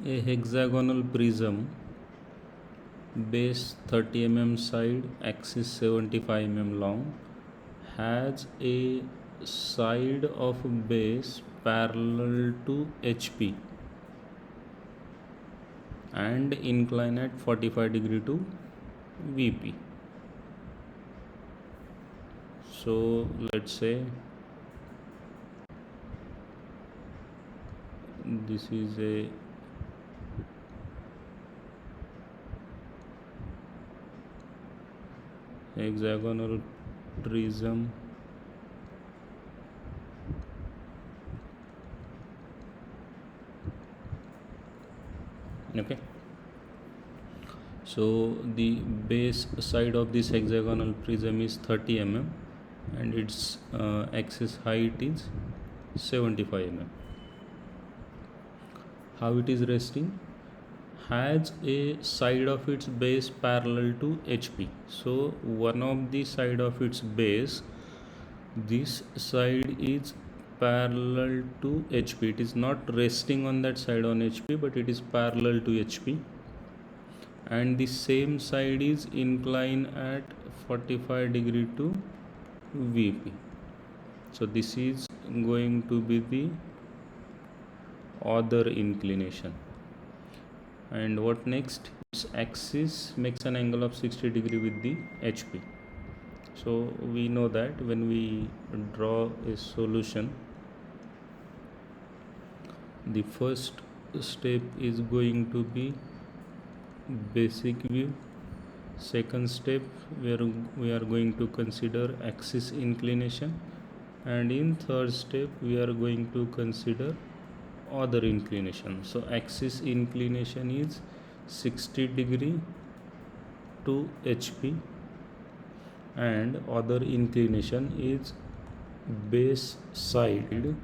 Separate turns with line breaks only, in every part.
A hexagonal prism, base 30 mm side, axis 75 mm long, has a side of base parallel to HP and incline at 45 degree to VP. So let's say this is a hexagonal prism okay. So the base side of this hexagonal prism is 30 mm and its axis height is 75 mm. How it is resting? Has a side of its base parallel to HP. So one of the side of its base, this side is parallel to HP. It is not resting on that side on HP, but it is parallel to HP, and the same side is inclined at 45 degree to VP. So this is going to be the other inclination. And what next? Its axis makes an angle of 60 degree with the HP. So we know that when we draw a solution, the first step is going to be basic view. Second step, we are going to consider axis inclination, and in third step we are going to consider other inclination. So axis inclination is 60 degree to HP, and other inclination is base side,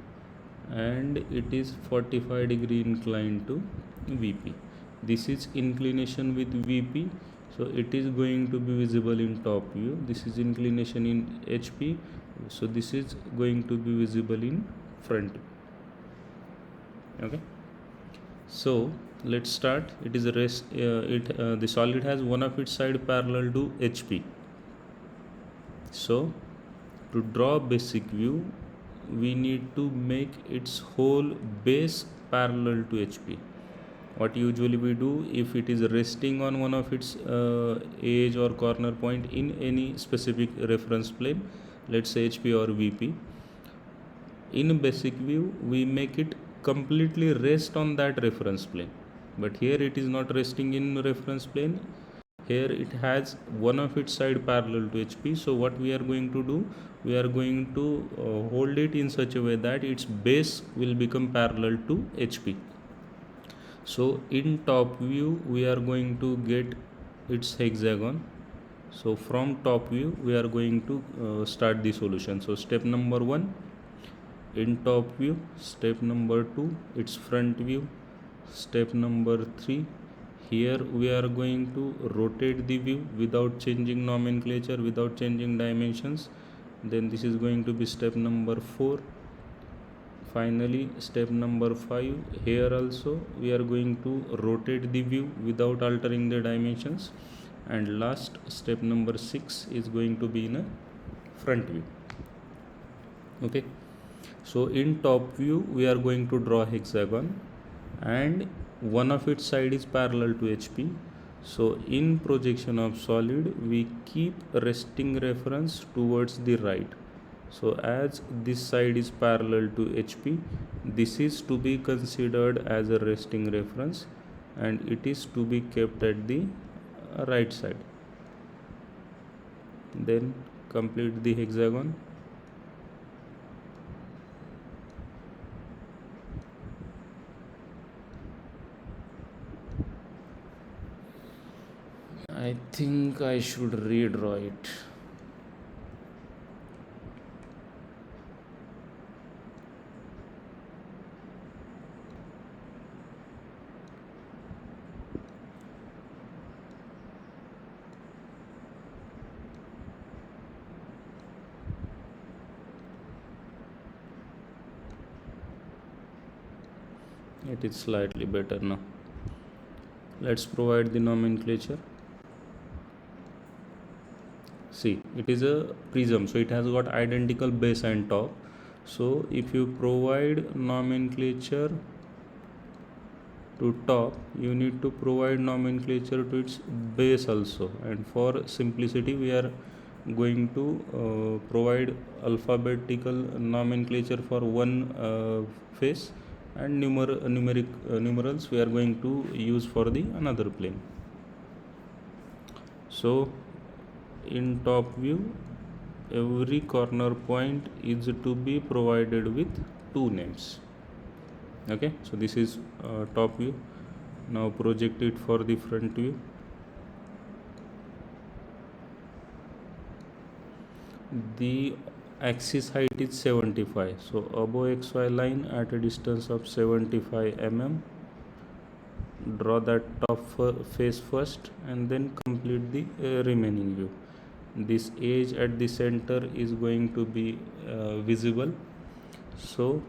and it is 45 degree inclined to VP. This is inclination with VP, so it is going to be visible in top view. This is inclination in HP, so this is going to be visible in front view. Okay, so let's start. It is a the solid has one of its side parallel to HP. So to draw basic view, we need to make its whole base parallel to HP. What usually we do, if it is resting on one of its edge or corner point in any specific reference plane, let's say HP or VP, in basic view we make it completely rest on that reference plane. But here it is not resting in reference plane. Here it has one of its side parallel to HP. So what we are going to do, we are going to hold it in such a way that its base will become parallel to HP. So in top view we are going to get its hexagon. So from top view we are going to start the solution. So step number 1, in top view. Step number 2, its front view. Step number 3, here we are going to rotate the view without changing nomenclature, without changing dimensions. Then this is going to be step number 4. Finally step number 5, here also we are going to rotate the view without altering the dimensions. And last step number 6 is going to be in a front view. Okay, so in top view we are going to draw hexagon, and one of its side is parallel to HP. So in projection of solid we keep resting reference towards the right. So as this side is parallel to HP, this is to be considered as a resting reference, and it is to be kept at the right side. Then complete the hexagon. I think I should redraw it. It is slightly better now. Let's provide the nomenclature. See, it is a prism, so it has got identical base and top. So if you provide nomenclature to top, you need to provide nomenclature to its base also. And for simplicity, we are going to provide alphabetical nomenclature for one face, and numerals we are going to use for the another plane. So in top view, every corner point is to be provided with two names. Okay, so this is top view. Now project it for the front view. The axis height is 75, so above xy line at a distance of 75 mm, draw that top face first and then complete the remaining view. This edge at the center is going to be visible, so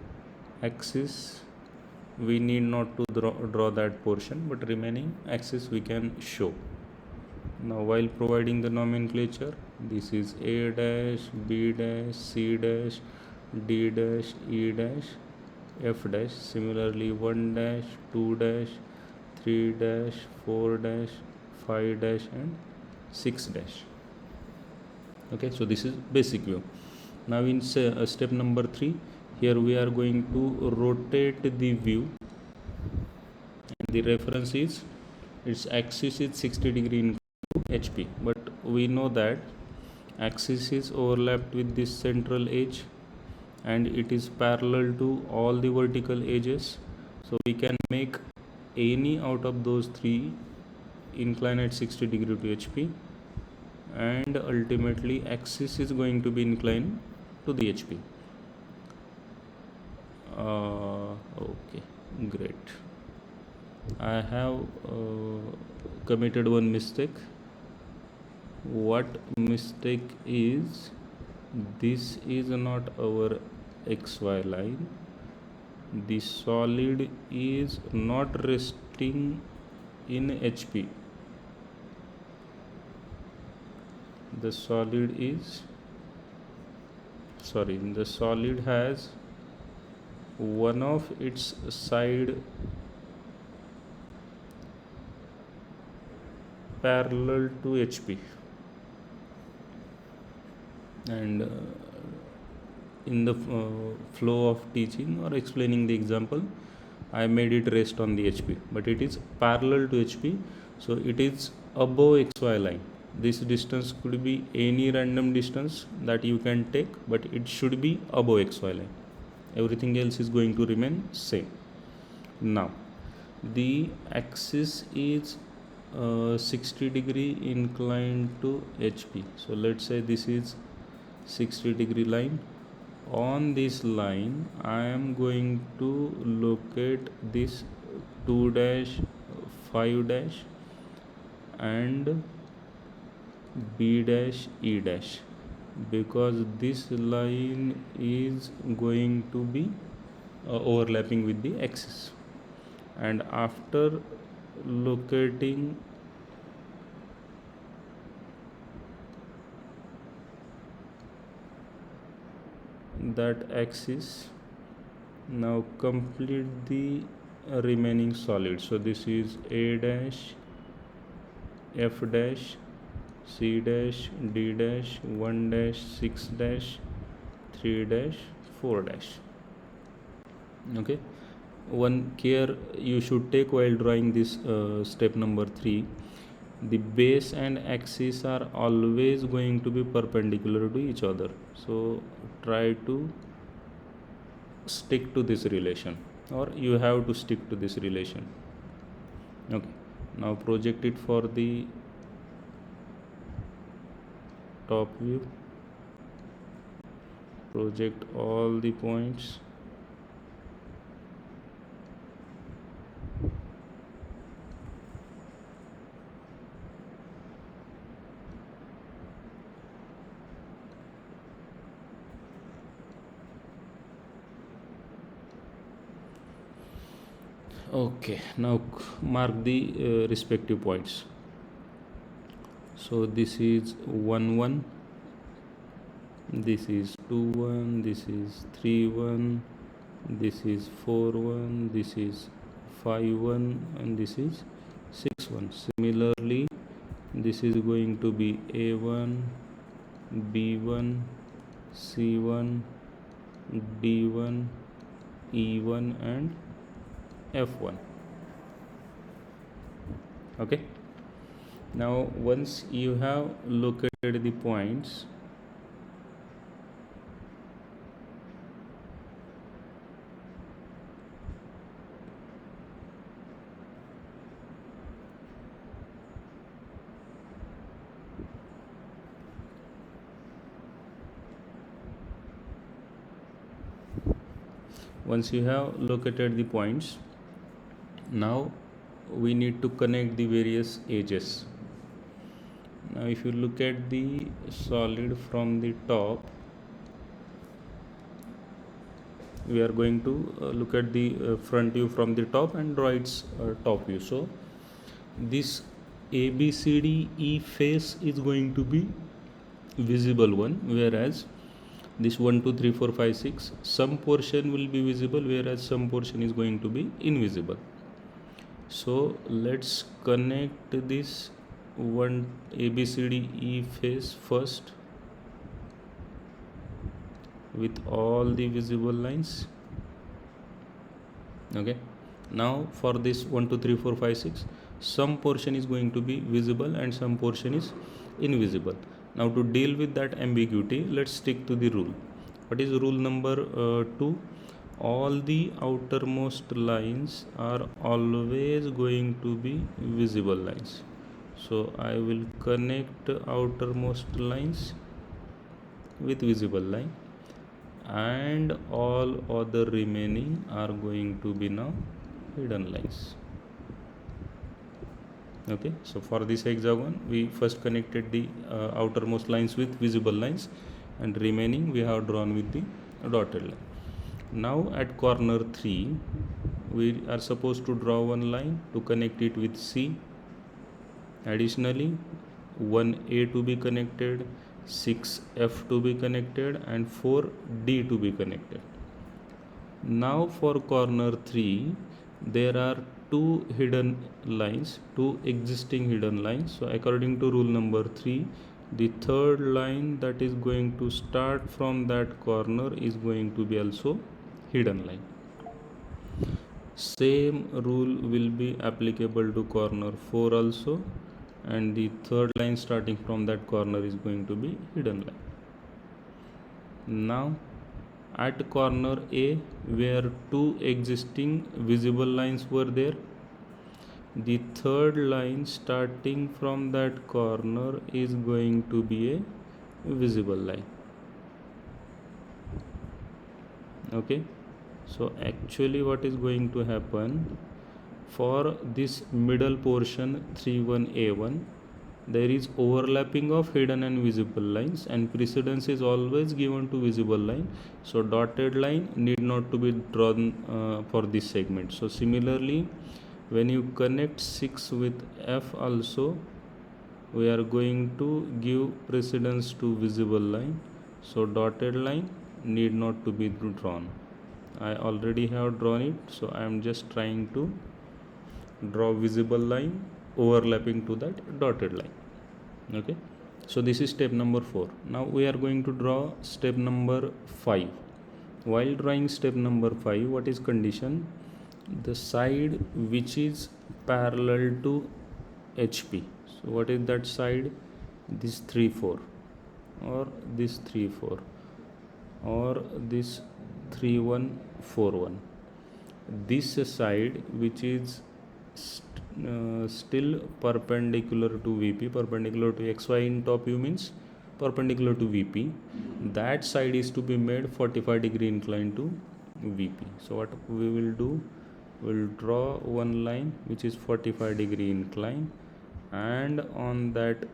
axis we need not to draw that portion, but remaining axis we can show. Now while providing the nomenclature, this is A dash, B dash, C dash, D dash, E dash, F dash. Similarly 1 dash, 2 dash, 3 dash, 4 dash, 5 dash and 6 dash. Okay, so this is basic view. Now in step number 3, here we are going to rotate the view, and the reference is its axis is 60 degree in HP, but we know that axis is overlapped with this central edge and it is parallel to all the vertical edges, so we can make any out of those three incline at 60 degree to HP, and ultimately axis is going to be inclined to the HP. Okay, great. I have committed one mistake. What mistake is, this is not our XY line. The solid is not resting in HP. The solid has one of its side parallel to HP, and in the flow of teaching or explaining the example, I made it rest on the HP, but it is parallel to HP, so it is above XY line. This distance could be any random distance that you can take, but it should be above XY line. Everything else is going to remain same. Now the axis is 60 degree inclined to HP, so let's say this is 60 degree line. On this line I am going to locate this 2 dash, 5 dash and B dash, E dash, because this line is going to be overlapping with the axis. And after locating that axis, now complete the remaining solid. So this is A dash, F dash, C dash, D dash, 1 dash, 6 dash, 3 dash, 4 dash. Okay, one care you should take while drawing this step number 3, the base and axis are always going to be perpendicular to each other, so try to stick to this relation, or you have to stick to this relation. Okay, now project it for the top view. Project all the points. Okay, now mark the respective points. So this is 1 1, this is 2 1, this is 3 1, this is 4 1, this is 5 1, and this is 6 1. Similarly, this is going to be A1, B1, C1, D1, E1, and F1. Okay, now once you have located the points, now we need to connect the various edges. Now if you look at the solid from the top, we are going to look at the front view from the top and draw its top view. So this ABCDE face is going to be visible one, whereas this 1 2 3 4 5 6, some portion will be visible whereas some portion is going to be invisible. So let's connect this one ABCDE face first with all the visible lines. Okay, now for this 1 2 3 4 5 6, some portion is going to be visible and some portion is invisible. Now to deal with that ambiguity, let's stick to the rule. What is rule number 2? All the outermost lines are always going to be visible lines. So I will connect outermost lines with visible line, and all other remaining are going to be now hidden lines. Okay, so for this hexagon we first connected the outermost lines with visible lines, and remaining we have drawn with the dotted line. Now at corner 3 we are supposed to draw one line to connect it with C. Additionally, 1A to be connected, 6F to be connected, and 4D to be connected. Now for corner 3 there are two hidden lines, two existing hidden lines. So according to rule number 3, the third line that is going to start from that corner is going to be also hidden line. Same rule will be applicable to corner 4 also, and the third line starting from that corner is going to be hidden line. Now at corner A, where two existing visible lines were there, the third line starting from that corner is going to be a visible line. Okay, so actually what is going to happen, for this middle portion 31A1, there is overlapping of hidden and visible lines, and precedence is always given to visible line. So dotted line need not to be drawn for this segment. So similarly, when you connect 6 with F also, we are going to give precedence to visible line. So dotted line need not to be drawn. I already have drawn it, so I am just trying to draw visible line overlapping to that dotted line. Okay, so this is step number 4. Now we are going to draw step number 5. While drawing step number 5, what is condition? The side which is parallel to HP. So what is that side? This 3 4, or this 3 4, or this 3 1 4 1. This side which is still perpendicular to VP, perpendicular to XY in top view means perpendicular to VP, that side is to be made 45 degree inclined to VP. So what we will do, we'll draw one line which is 45 degree incline, and on that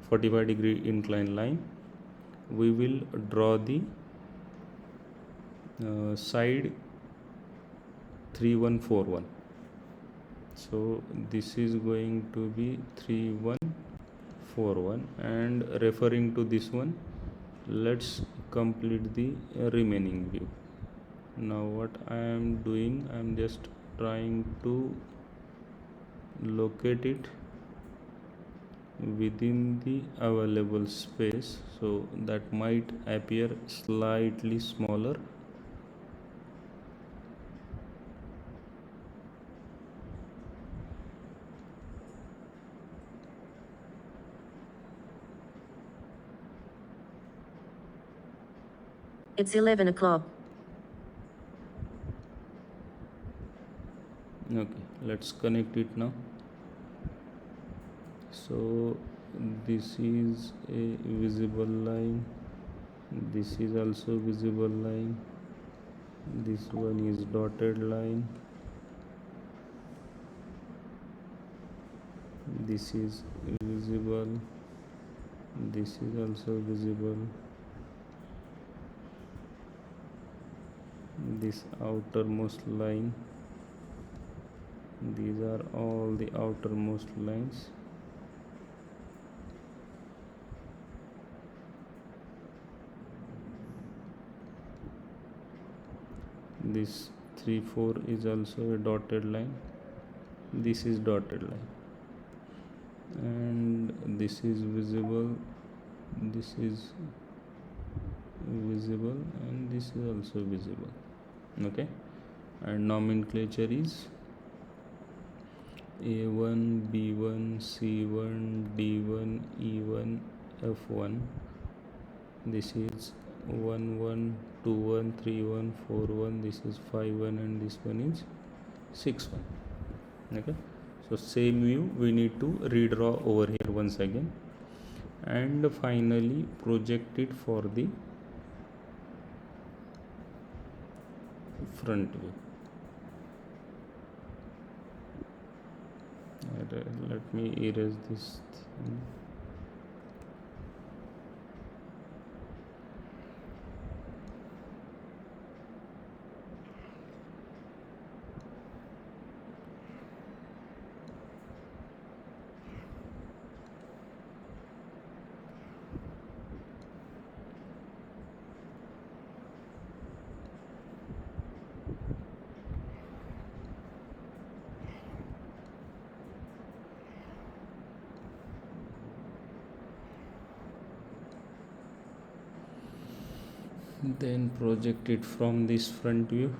45 degree incline line we will draw the side 3141. So this is going to be 3141, and referring to this one, let's complete the remaining view. Now what I am doing, I am just trying to locate it within the available space, so that might appear slightly smaller.
It's 11 o'clock.
Okay, let's connect it now. So this is a visible line, this is also visible line, this one is dotted line, this is visible, this is also visible, this outermost line, these are all the outermost lines. This 3 4 is also a dotted line, this is dotted line, and this is visible, this is visible, and this is also visible. Okay, and nomenclature is A1 B1 C1 D1 E1 F1. This is 1 1 2 1 3 1 4 1, this is 5 1, and this one is 6 1. Okay, so same view we need to redraw over here once again, and finally project it for the front view. Let me erase this thing. Then project it from this front view.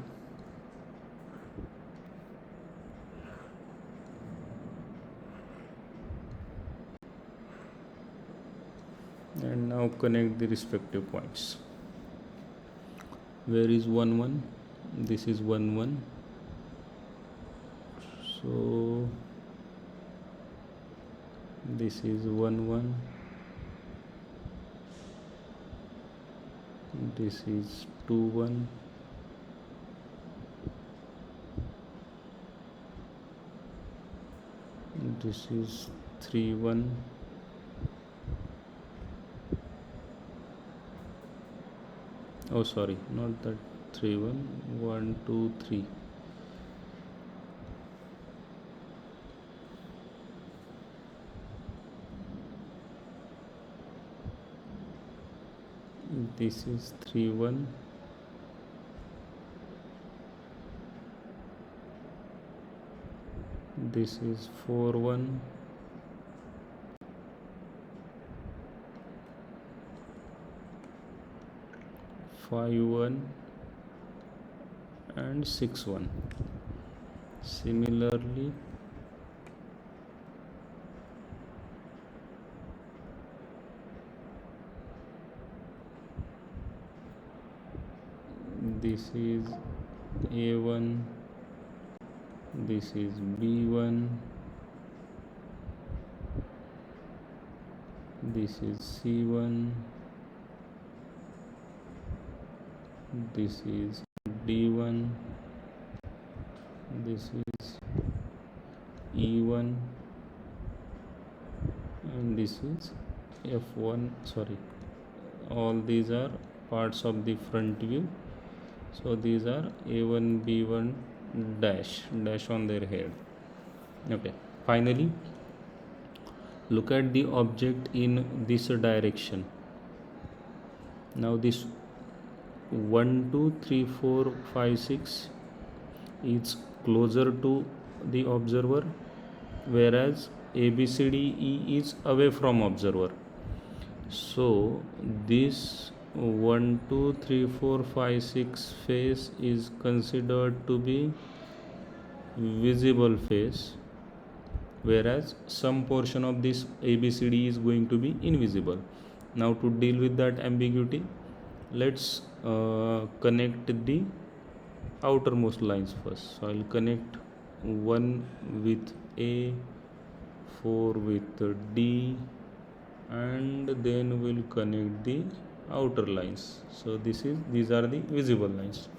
And now connect the respective points. Where is 1 1? This is 1 1. So this is 1 1. This is 2 1. This is 3 1. Oh sorry, not that 3 1. 1 2 3. This is 3 1. This is 4 1. Five 1 and 6 1. Similarly, this is A1, this is B1, this is C1, this is D1, this is E1, and this is F1. Sorry, all these are parts of the front view. So these are A1 B1 dash on their head. Okay, finally look at the object in this direction. Now this 1 2 3 4 5 6 is closer to the observer, whereas ABCDE is away from observer. So this 1 2 3 4 5 6 face is considered to be visible face, whereas some portion of this ABCD is going to be invisible. Now to deal with that ambiguity, let's connect the outermost lines first. So I'll connect 1 with A, 4 with D, and then we'll connect the outer lines. So these are the visible lines.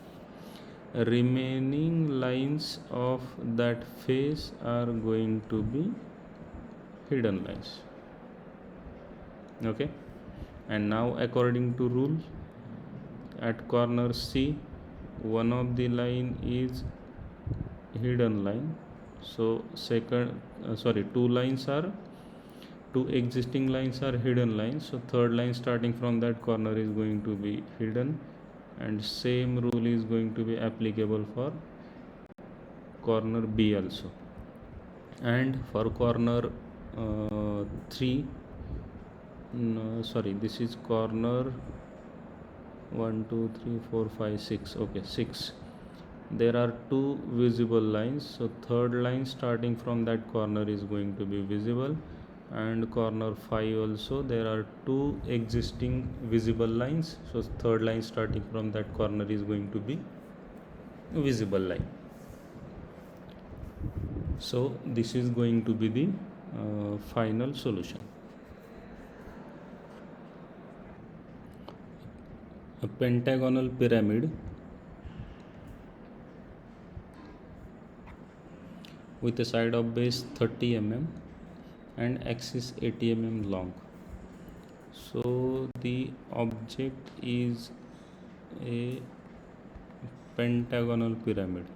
Remaining lines of that face are going to be hidden lines. Okay, and now according to rule, at corner C, one of the line is hidden line. So two existing lines are hidden lines. So third line starting from that corner is going to be hidden, and same rule is going to be applicable for corner B also. And for corner 3, this is corner 1 2 3 4 5 6. Okay, 6. There are two visible lines. So third line starting from that corner is going to be visible, and corner 5 also there are two existing visible lines. So third line starting from that corner is going to be visible line. So this is going to be the final solution. A pentagonal pyramid with a side of base 30 mm and axis 80 mm long. So the object is a pentagonal pyramid.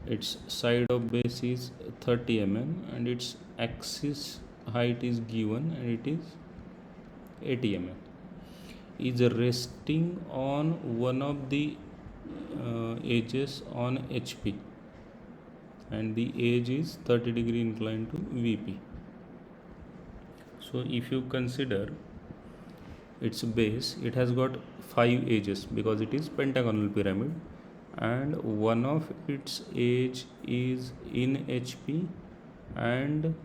Its side of base is 30 mm and its axis height is given, and it is 80 mm. Is resting on one of the edges on HP, and the edge is 30 degree inclined to VP. So if you consider its base, it has got 5 edges because it is pentagonal pyramid, and one of its edge is in HP and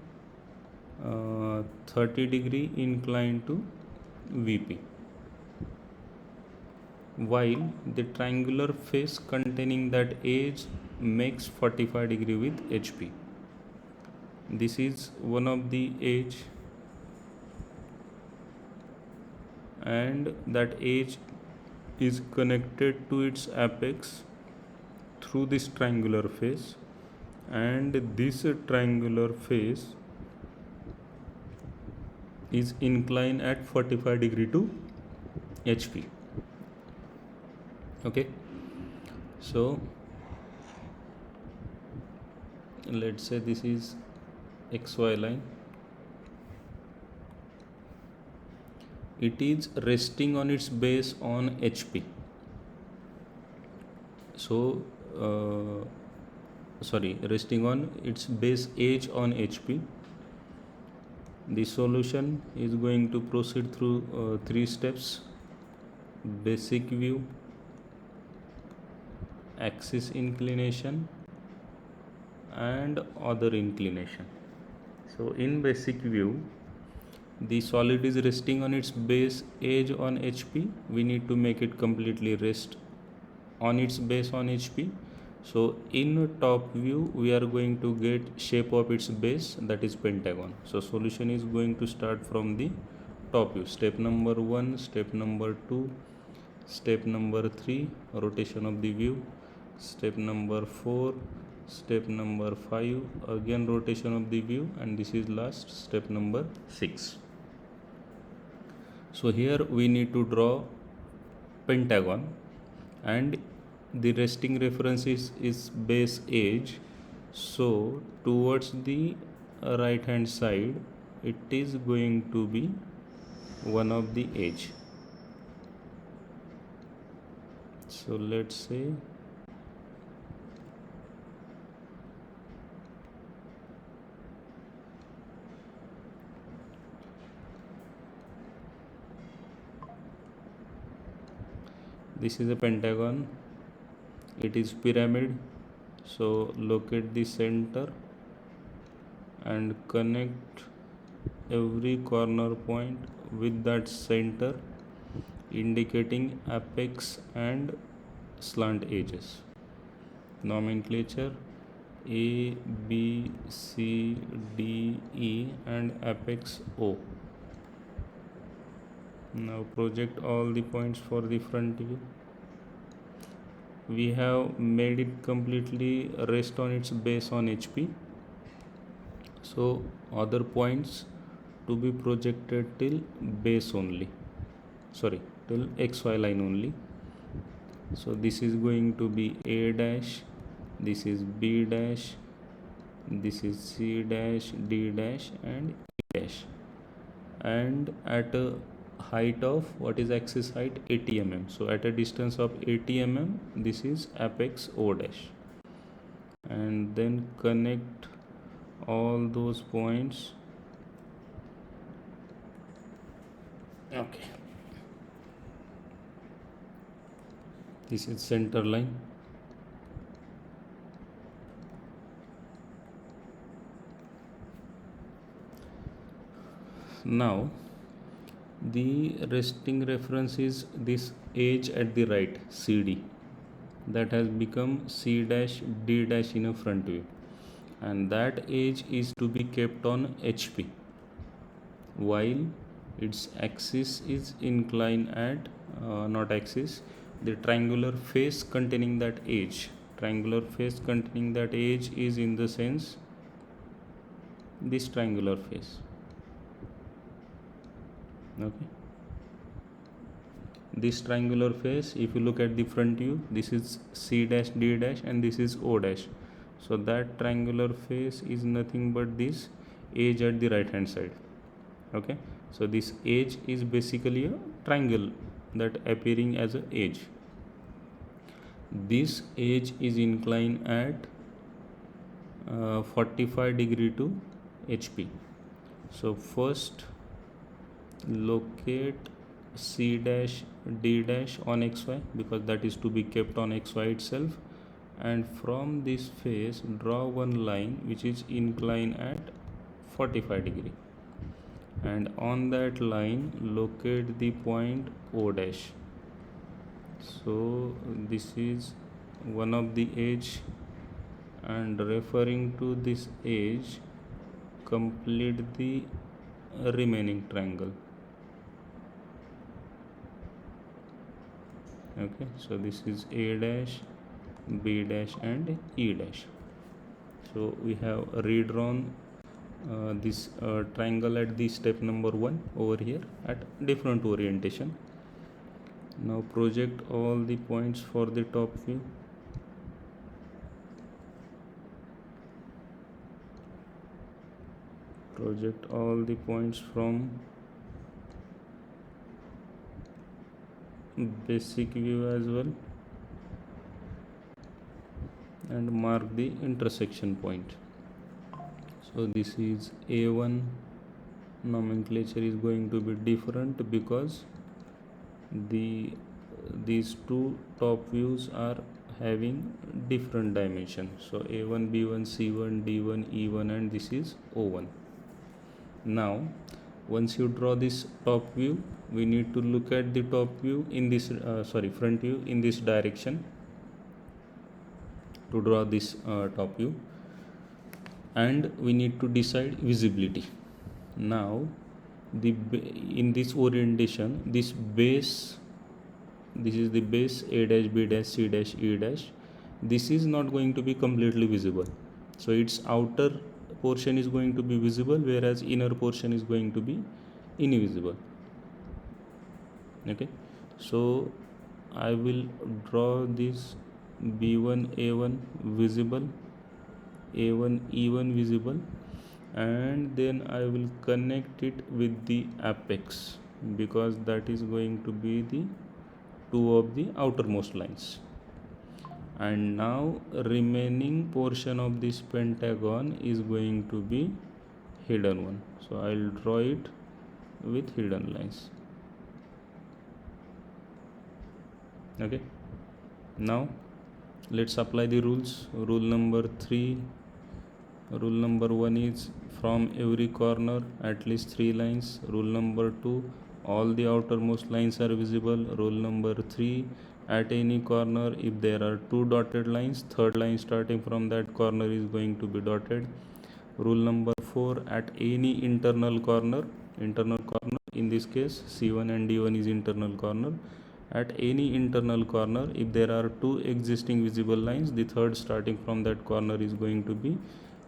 30 degree inclined to VP, while the triangular face containing that edge makes 45 degree with HP. This is one of the edge, and that edge is connected to its apex through this triangular face, and this triangular face is inclined at 45 degree to HP. Okay, so let's say this is XY line. It is resting on its base on HP. So resting on its base edge on HP. The solution is going to proceed through 3 steps: basic view, axis inclination, and other inclination. So in basic view, the solid is resting on its base edge on HP. We need to make it completely rest on its base on HP. So in top view, we are going to get shape of its base, that is pentagon. So solution is going to start from the top view. Step number 1, step number 2, step number 3, rotation of the view, step number 4, step number 5, again rotation of the view, and this is last step number 6. So here we need to draw pentagon, and the resting reference is base edge. So towards the right hand side it is going to be one of the edge. So let's say this is a pentagon, it is pyramid. So locate the center and connect every corner point with that center, indicating apex and slant edges. Nomenclature: A, B, C, D, E, and apex O. Now project all the points for the front view. We have made it completely rest on its base on HP. So other points to be projected till base only, sorry, till XY line only. So this is going to be A dash, this is B dash, this is C dash, D dash, and E dash, and at a height of, what is axis height, 80 mm. So at a distance of 80 mm, this is apex O dash, and then connect all those points. Okay, this is center line. Now the resting reference is this edge at the right, CD, that has become C dash D dash in a front view, and that edge is to be kept on HP while its axis is inclined at not axis, the triangular face containing that edge. Triangular face containing that edge is in the sense this triangular face. Okay, this triangular face, if you look at the front view, this is C dash D dash and this is O dash. So that triangular face is nothing but this edge at the right hand side. Okay, so this edge is basically a triangle that appearing as a edge. This edge is inclined at 45 degree to HP. So first locate C dash D dash on XY, because that is to be kept on XY itself, and from this face draw one line which is inclined at 45 degree, and on that line locate the point O dash. So this is one of the edge, and referring to this edge complete the remaining triangle. Okay, so this is A dash, B dash, and E dash. So we have redrawn this triangle at the step number 1 over here at different orientation. Now project all the points for the top view. Project all the points from basic view as well, and mark the intersection point. So this is A1. Nomenclature is going to be different because these two top views are having different dimensions. So A1, B1, C1, D1, E1, and this is O1. Now once you draw this top view, we need to look at the top view in this front view in this direction to draw this top view, and we need to decide visibility. Now in this orientation, this is the base A dash, B dash, C dash, E dash, this is not going to be completely visible. So its outer portion is going to be visible, whereas inner portion is going to be invisible. Okay, so I will draw this B1 A1 visible, A1 E1 visible, and then I will connect it with the apex, because that is going to be the two of the outermost lines. And now remaining portion of this pentagon is going to be hidden one, so I'll draw it with hidden lines. Okay, now let's apply the rules. Rule number 3, rule number 1 is from every corner at least 3 lines. Rule number 2, all the outermost lines are visible. Rule number 3, at any corner if there are 2 dotted lines, third line starting from that corner is going to be dotted. Rule number 4, at any internal corner, in this case C1 and D1 is internal corner, at any internal corner if there are 2 existing visible lines, the third starting from that corner is going to be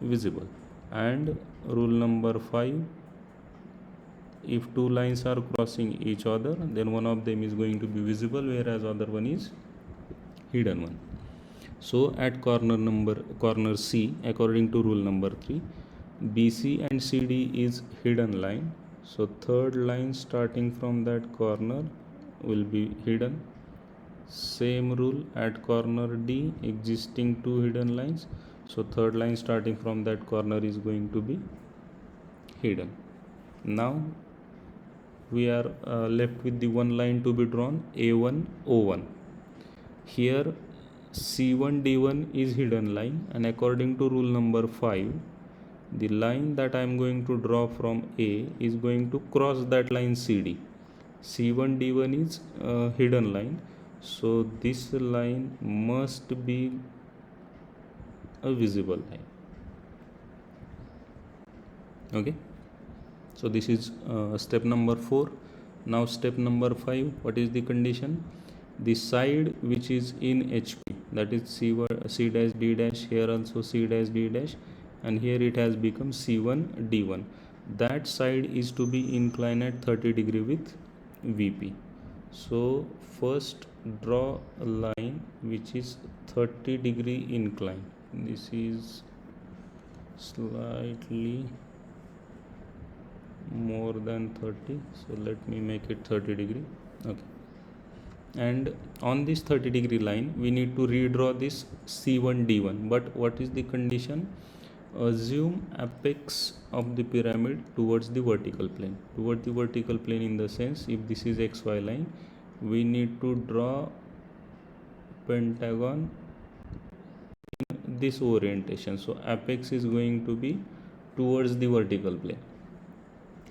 visible. And rule number 5, if 2 lines are crossing each other, then one of them is going to be visible, whereas other one is hidden one. So at corner C, according to rule number 3, BC and CD is hidden line, so third line starting from that corner will be hidden. Same rule at corner D, existing 2 hidden lines, so third line starting from that corner is going to be hidden. Now we are left with the one line to be drawn, A1 O1. Here C1 D1 is hidden line, and according to rule number 5, the line that I am going to draw from A is going to cross that line CD. C1 D1 is a hidden line, so this line must be a visible line. Okay, so this is step number 4. Now step number 5, what is the condition? The side which is in HP, that is C dash D dash, here also C dash D dash, and here it has become C1 D1, that side is to be inclined at 30 degree with VP. So first draw a line which is 30 degree incline. This is slightly more than 30, so let me make it 30 degree. Okay, and on this 30 degree line we need to redraw this C1 D1, but what is the condition? Assume apex of the pyramid towards the vertical plane. Towards the vertical plane in the sense, if this is XY line, we need to draw pentagon in this orientation. So apex is going to be towards the vertical plane,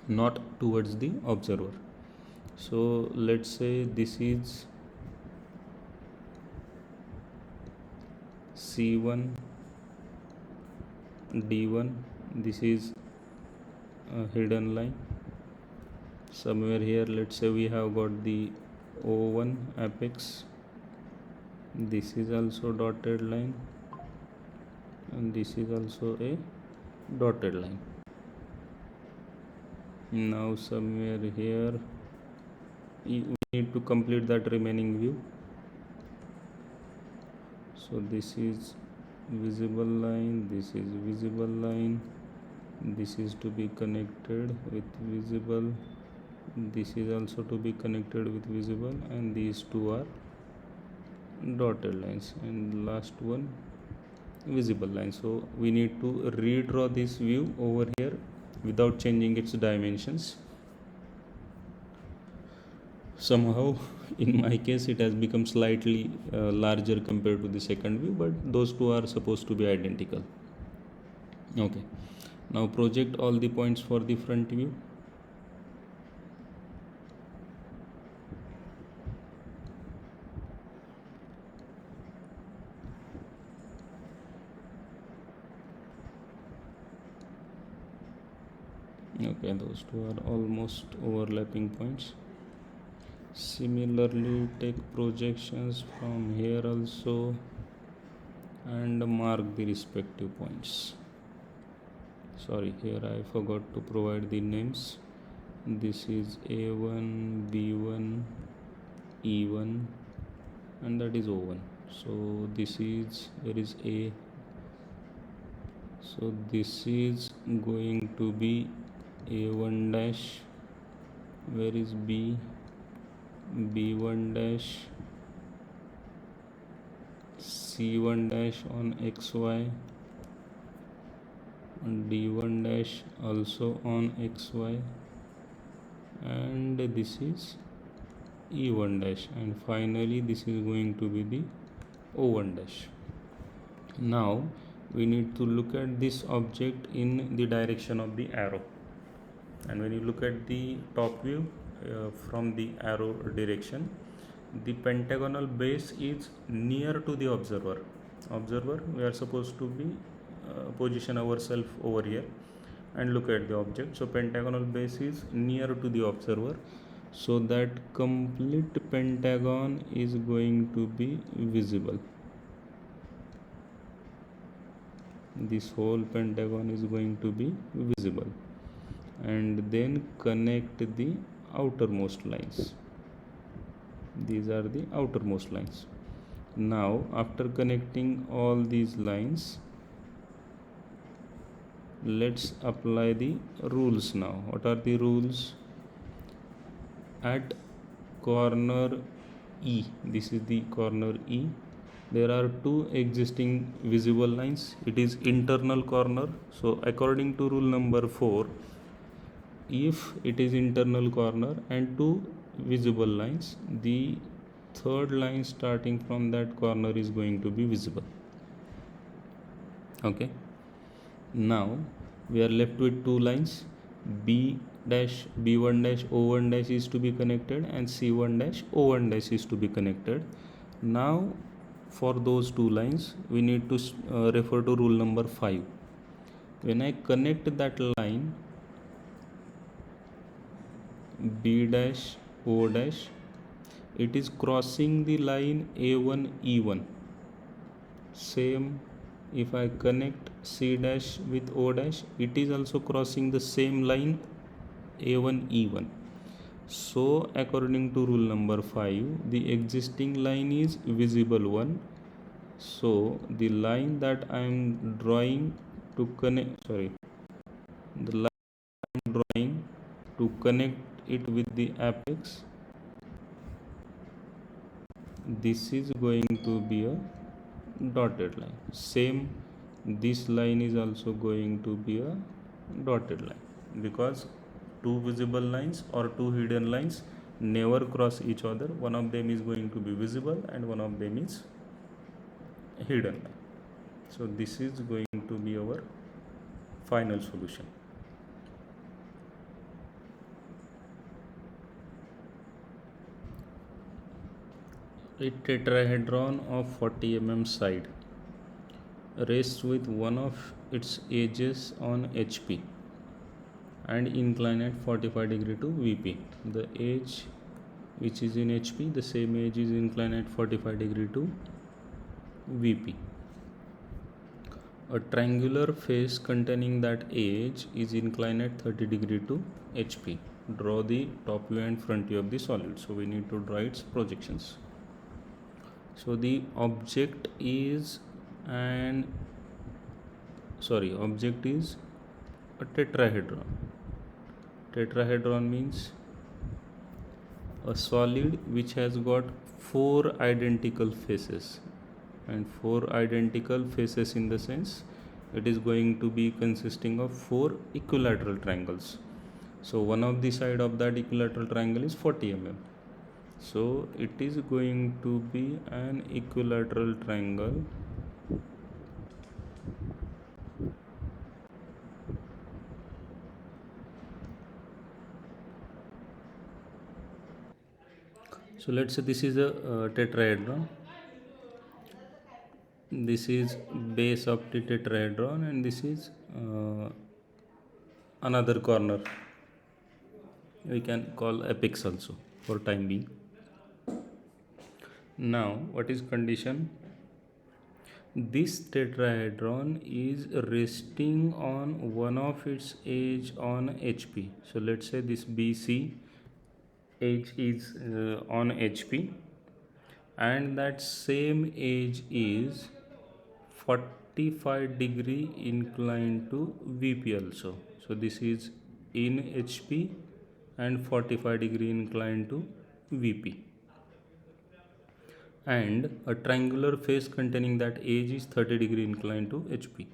not towards the observer. So let's say this is C1 D1, this is a hidden line. Somewhere here, let's say we have got the O1 apex, this is also dotted line, and this is also a dotted line. Now somewhere here we need to complete that remaining view. So this is visible line, this is visible line, this is to be connected with visible, this is also to be connected with visible, and these two are dotted lines, and last one visible line. So we need to redraw this view over here without changing its dimensions. Somehow in my case it has become slightly larger compared to the second view, but those two are supposed to be identical. Okay, now project all the points for the front view. Okay, those two are almost overlapping points. Similarly, take projections from here also. and mark the respective points. Sorry, here I forgot to provide the names. This is A1, B1, E1, and that is O1. So this is, here is A, so this is going to be A1 dash, where is B, B1 dash, C1 dash on XY, D1 dash also on XY, and this is E1 dash, and finally this is going to be the O1 dash. Now we need to look at this object in the direction of the arrow, and when you look at the top view from the arrow direction, the pentagonal base is near to the observer. We are supposed to be position ourselves over here and look at the object. So pentagonal base is near to the observer, so that complete pentagon is going to be visible. This whole pentagon is going to be visible, and then connect the outermost lines. These are the outermost lines. Now after connecting all these lines, let's apply the rules. Now what are the rules? At corner E, this is the corner E, there are two existing visible lines. It is internal corner. So according to rule number 4, if it is internal corner and two visible lines, the third line starting from that corner is going to be visible. Okay, now we are left with two lines. B dash B1 dash O1 dash is to be connected, and C1 dash O1 dash is to be connected. Now for those two lines we need to refer to rule number 5. When I connect that line B dash O dash, it is crossing the line A1 E1. Same, if I connect C dash with O dash, it is also crossing the same line A1 E1. So according to rule number 5, the existing line is visible one. So the line that I am drawing to connect, the line I am drawing to connect it with the apex, this is going to be a dotted line. Same, this line is also going to be a dotted line, because two visible lines or two hidden lines never cross each other. One of them is going to be visible and one of them is hidden line. So this is going to be our final solution. A tetrahedron of 40 mm side rests with one of its edges on HP and incline at 45 degree to VP. The edge which is in HP, the same edge is inclined at 45 degree to VP. A triangular face containing that edge is inclined at 30 degree to HP. Draw the top view and front view of the solid. So we need to draw its projections. So the object is a tetrahedron. Tetrahedron means a solid which has got four identical faces, and four identical faces in the sense it is going to be consisting of four equilateral triangles. So one of the side of that equilateral triangle is 40 mm. So it is going to be an equilateral triangle So let's say this is a tetrahedron. This is base of the tetrahedron, and this is another corner. We can call apex also for time being. Now what is condition? This tetrahedron is resting on one of its edge on HP. So let's say this BC edge is on HP, and that same edge is 45-degree inclined to VP also. So this is in HP and 45-degree inclined to VP, and a triangular face containing that edge is 30-degree inclined to HP.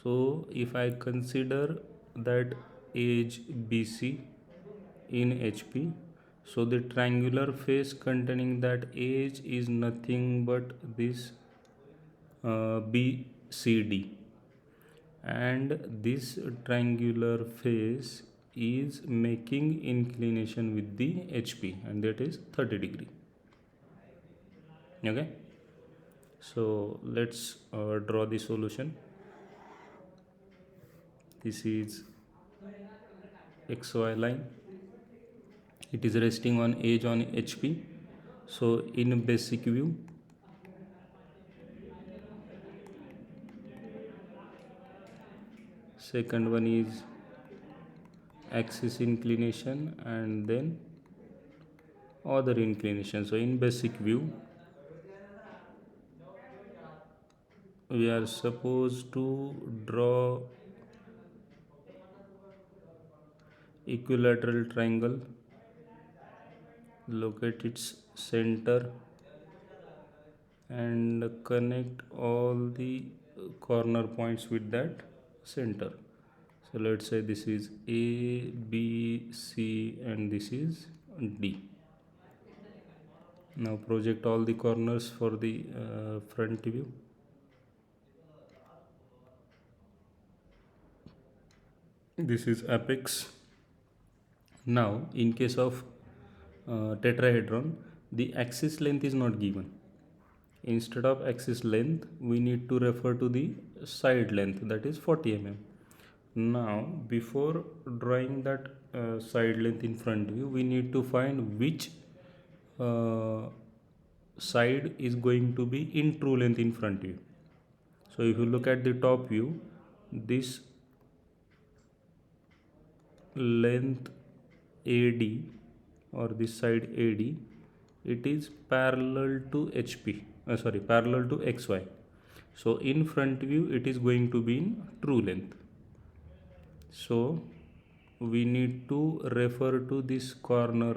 So if I consider that edge BC in HP, so the triangular face containing that edge is nothing but this BCD, and this triangular face is making inclination with the HP, and that is 30-degree. Okay, so let's draw the solution. This is XY line, it is resting on edge on HP. So in basic view, second one is axis inclination and then other inclination. So in basic view, we are supposed to draw equilateral triangle, locate its center and connect all the corner points with that center. So let's say this is A, B, C and this is D. Now project all the corners for the front view. This is apex. Now in case of tetrahedron, the axis length is not given. Instead of axis length, we need to refer to the side length, that is 40 mm. Now before drawing that side length in front view, we need to find which side is going to be in true length in front view. So if you look at the top view, this length AD or this side AD, it is parallel to HP, parallel to XY. So in front view it is going to be in true length. So we need to refer to this corner,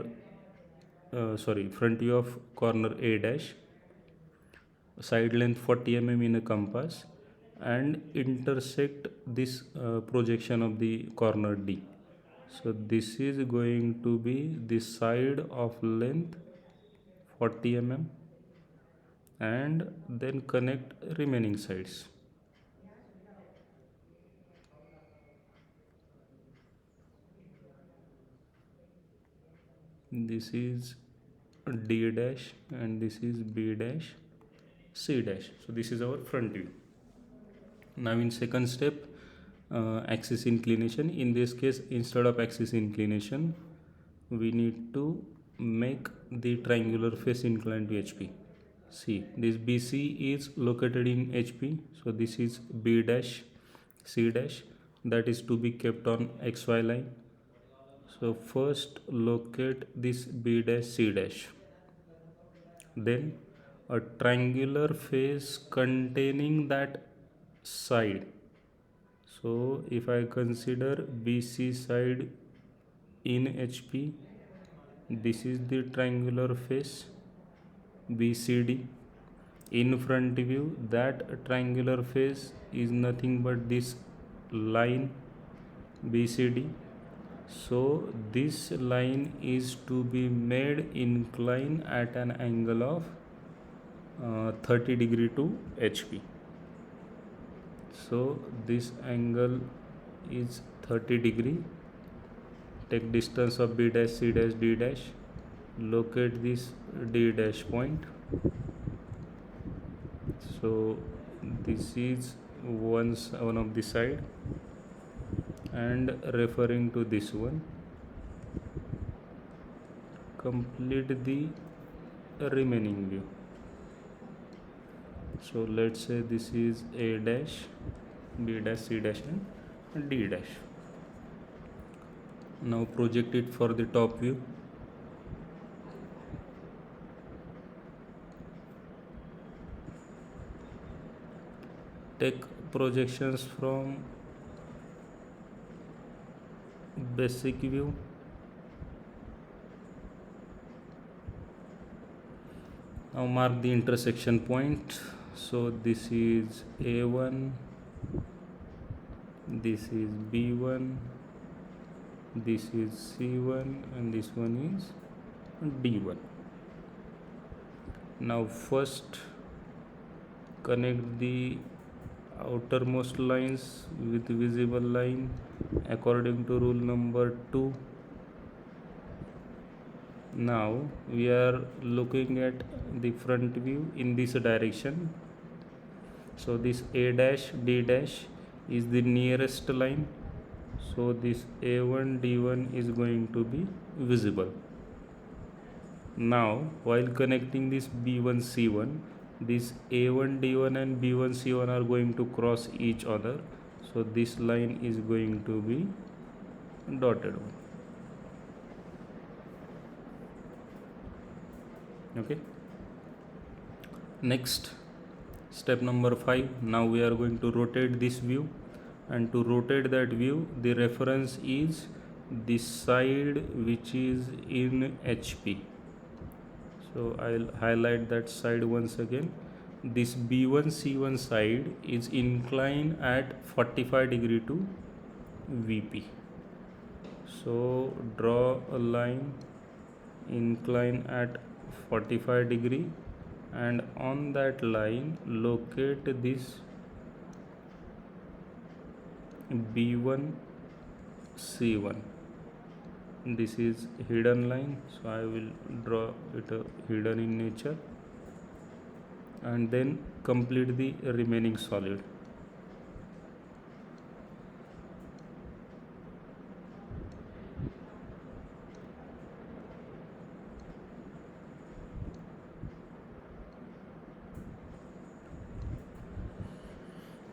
front view of corner A dash, side length 40 mm in a compass, and intersect this projection of the corner D. So this is going to be the side of length 40 mm and then connect remaining sides. This is D dash and this is B dash, C dash. So this is our front view. Now in second step, axis inclination. In this case, instead of axis inclination, we need to make the triangular face inclined to HP. See, this BC is located in HP, so this is B dash, C dash, that is to be kept on XY line. So first locate this B dash, C dash, then a triangular face containing that side. So if I consider BC side in HP, this is the triangular face BCD. In front view, that triangular face is nothing but this line BCD. So this line is to be made incline at an angle of 30 degree to HP. So this angle is 30 degree. Take distance of B dash, C dash, D dash. Locate this D dash point. So this is one of the side, and referring to this one, complete the remaining view. So let's say this is A dash, B dash, C dash and D dash. Now project it for the top view. Take projections from basic view. Now mark the intersection point. So this is A1, this is B1, this is C1 and this one is D1. Now first connect the outermost lines with visible line according to rule number 2. Now we are looking at the front view in this direction. So this A dash, D dash is the nearest line. So this A1, D1 is going to be visible. Now while connecting this B1, C1, this A1, D1 and B1, C1 are going to cross each other. So this line is going to be dotted one. Okay. Next, step number 5. Now we are going to rotate this view, and to rotate that view, the reference is this side which is in HP. So I'll highlight that side once again. This B1 C1 side is inclined at 45 degree to VP. So draw a line incline at 45 degree, and on that line locate this B1 C1. This is hidden line, so I will draw it hidden in nature, and then complete the remaining solid.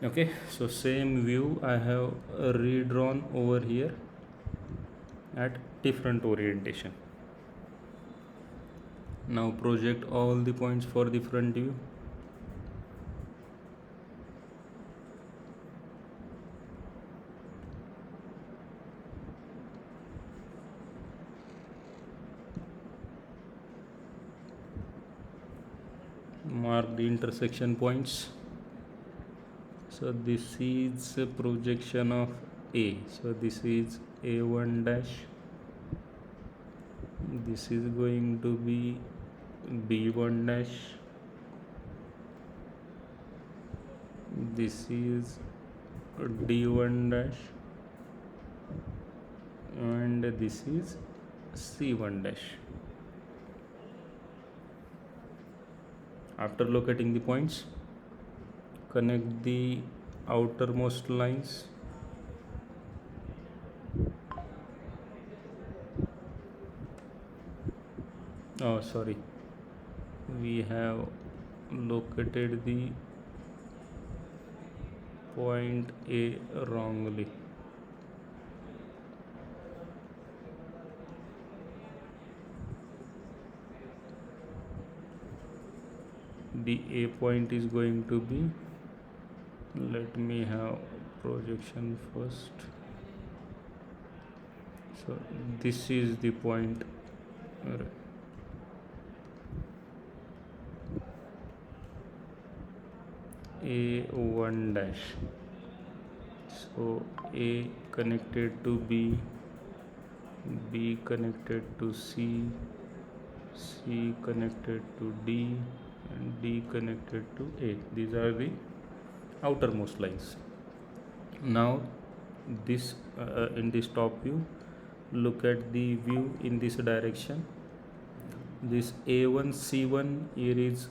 Okay, so same view I have redrawn over here at different orientation. Now project all the points for the front view. Mark the intersection points. So this is a projection of A. So this is A1 dash. This is going to be B1 dash. This is D1 dash. And this is C1 dash. After locating the points, connect the outermost lines. Oh, sorry, we have located the point A wrongly. The A point is going to be, let me have projection first. So this is the point A1 dash. So A connected to B, B connected to C, C connected to D, and D connected to A. These are the outermost lines. Now this in this top view, look at the view in this direction. This A1 C1 here is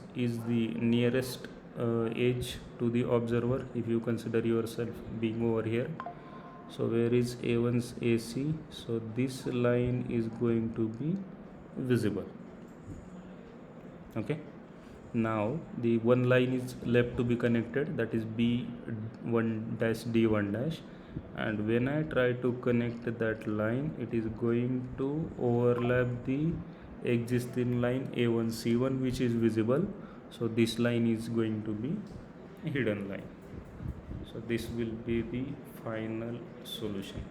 the nearest edge to the observer, if you consider yourself being over here. So where is A1's AC? So this line is going to be visible. Okay, Now the one line is left to be connected, that is B1 dash D1 dash, and when I try to connect that line, it is going to overlap the existing line A1C1 which is visible. So this line is going to be hidden line. So this will be the final solution.